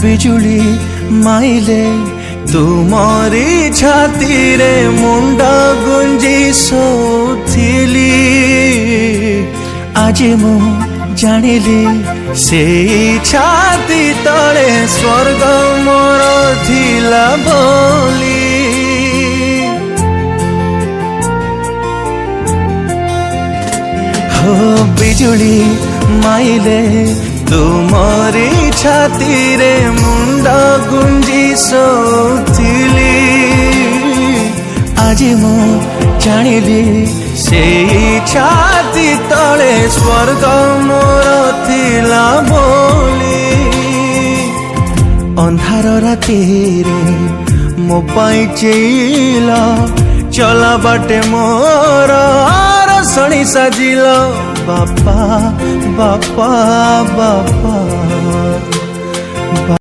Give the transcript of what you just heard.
बिजुली माइले तुमरी छाती रे मुंडा गुंजी सोथिली आज मु जानिली से छाती तले स्वर्ग मोर थिला बोली हो बिजुली माइले तुमरी छाती रे मुंडा गुंजी सोथिली आज मु जानिली से छाती तले स्वर्ग मोर थिला बोली अंधार राति रे मो पाई चेला चला बाटे मोर शनि साजिल बापा बापा बापा।